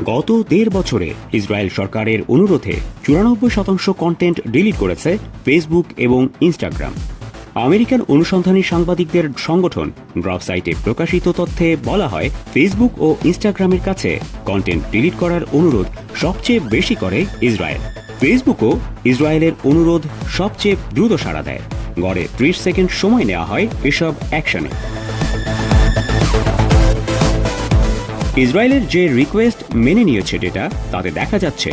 গত ১.৫ বছরে ইসরায়েল সরকারের অনুরোধে ৯৪% কন্টেন্ট ডিলিট করেছে ফেসবুক এবং ইনস্টাগ্রাম। আমেরিকান অনুসন্ধানী সাংবাদিকদের সংগঠন গ্রফ সাইটে প্রকাশিত তথ্যে বলা হয়, ফেসবুক ও ইনস্টাগ্রামের কাছে কন্টেন্ট ডিলিট করার অনুরোধ সবচেয়ে বেশি করে ইসরায়েল। ফেসবুকও ইসরায়েলের অনুরোধ সবচেয়ে দ্রুত সাড়া দেয়। গড়ে ৩০ সেকেন্ড সময় নেওয়া হয় এসব অ্যাকশনে। ইসরায়েলের যে রিকোয়েস্ট মেনে নিয়েছে ডেটা, তাতে দেখা যাচ্ছে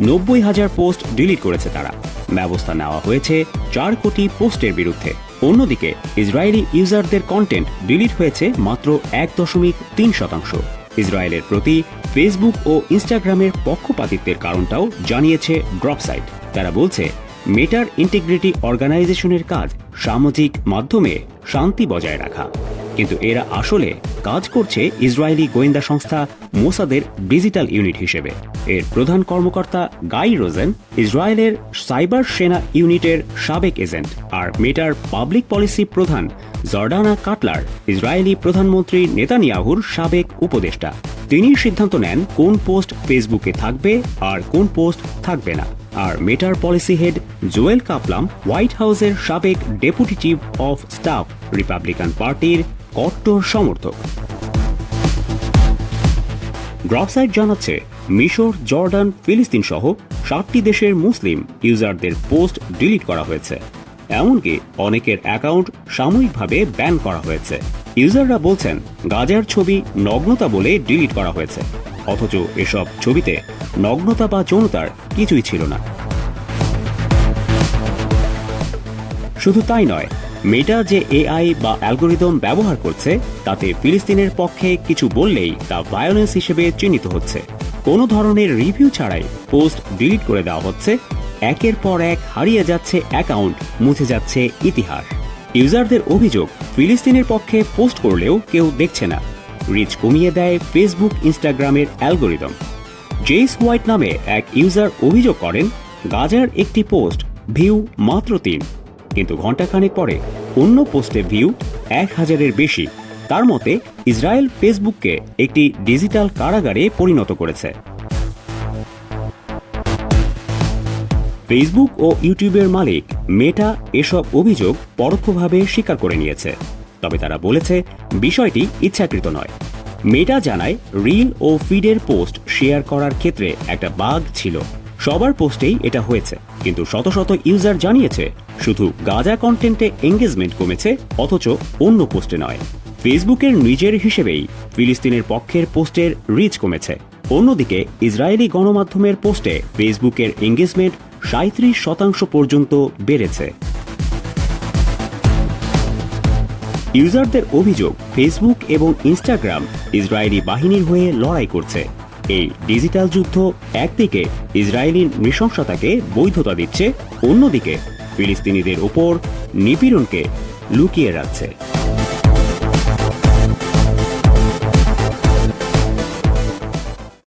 ৯০,০০০ পোস্ট ডিলিট করেছে তারা। ব্যবস্থা নেওয়া হয়েছে ৪ কোটি পোস্টের বিরুদ্ধে। অন্যদিকে ইসরায়েলি ইউজারদের কন্টেন্ট ডিলিট হয়েছে মাত্র ১.৩%। ইসরায়েলের প্রতি ফেসবুক ও ইনস্টাগ্রামের পক্ষপাতিত্বের কারণটাও জানিয়েছে গ্রফ সাইট। তারা বলছে, মেটার ইন্টিগ্রিটি অর্গানাইজেশনের কাজ সামাজিক মাধ্যমে শান্তি বজায় রাখা, কিন্তু এরা আসলে কাজ করছে ইসরায়েলি গোয়েন্দা সংস্থা মোসাদের ডিজিটাল ইউনিট হিসেবে। এর প্রধান কর্মকর্তা গাই রোজেন ইসরায়েলের সাইবার সেনা ইউনিটের সাবেক এজেন্ট, আর মেটার পাবলিক পলিসি প্রধান জর্ডানা কাটলার ইসরায়েলি প্রধানমন্ত্রী নেতানিয়াহুর সাবেক উপদেষ্টা। তিনি সিদ্ধান্ত নেন কোন পোস্ট ফেসবুকে থাকবে আর কোন পোস্ট থাকবে না। আর মেটার পলিসি হেড জোয়েল কাপলাম হোয়াইট হাউসের সাবেক deputy chief of staff, Republican পার্টির কট্টর সমর্থক। গ্রফ সাইট জানাচ্ছে, মিশর, জর্ডান, ফিলিস্তিন সহ ৭টি দেশের মুসলিম ইউজারদের পোস্ট ডিলিট করা হয়েছে। এমনকি অনেকের অ্যাকাউন্ট সাময়িকভাবে ব্যান করা হয়েছে। ইউজাররা বলছেন, গাজার ছবি নগ্নতা বলে ডিলিট করা হয়েছে, অথচ এসব ছবিতে নগ্নতা বা যৌনতার কিছুই ছিল না। শুধু তাই নয়, মেটা যে এআই বা অ্যালগোরিদম ব্যবহার করছে, তাতে ফিলিস্তিনের পক্ষে কিছু বললেই তা ভায়োলেন্স হিসেবে চিহ্নিত হচ্ছে। কোনো ধরনের রিভিউ ছাড়াই পোস্ট ডিলিট করে দেওয়া হচ্ছে। একের পর এক হারিয়ে যাচ্ছে অ্যাকাউন্ট, মুছে যাচ্ছে ইতিহাস। ইউজারদের অভিযোগ, ফিলিস্তিনের পক্ষে পোস্ট করলেও কেউ দেখছে না। রিচ কমিয়ে দেয় ফেসবুক, ইনস্টাগ্রামের অ্যালগোরিদম। জেইস হোয়াইট নামে এক ইউজার অভিযোগ করেন, গাজার একটি পোস্ট ভিউ মাত্র ৩, কিন্তু ঘণ্টাখানেক পরে অন্য পোস্টে ভিউ ১,০০০-এর বেশি। তার মতে, ইসরায়েল ফেসবুককে একটি ডিজিটাল কারাগারে পরিণত করেছে। ফেসবুক ও ইউটিউবের মালিক মেটা এসব অভিযোগ পরোক্ষভাবে স্বীকার করে নিয়েছে, তবে তারা বলেছে বিষয়টি ইচ্ছাকৃত নয়। মেটা জানায়, রিল ও ফিডের পোস্ট শেয়ার করার ক্ষেত্রে একটা বাগ ছিল। সবার পোস্টেই এটা হয়েছে, কিন্তু শত শত ইউজার জানিয়েছে শুধু গাজা কন্টেন্টে এঙ্গেজমেন্ট কমেছে, অথচ অন্য পোস্টে নয়। ফেসবুকের নিজের হিসেবেই ফিলিস্তিনের পক্ষের পোস্টের রিচ কমেছে। অন্যদিকে ইসরায়েলি গণমাধ্যমের পোস্টে ফেসবুকের এঙ্গেজমেন্ট ৩৭% পর্যন্ত বেড়েছে। ইউজারদের অভিযোগ, ফেসবুক এবং ইনস্টাগ্রাম ইসরায়েলি বাহিনীর হয়ে লড়াই করছে। এই ডিজিটাল যুদ্ধ একদিকে ইসরায়েলি নৃশংসতাকে বৈধতা দিচ্ছে, অন্যদিকে ফিলিস্তিনিদের ওপর নিপীড়নকে লুকিয়ে রাখছে।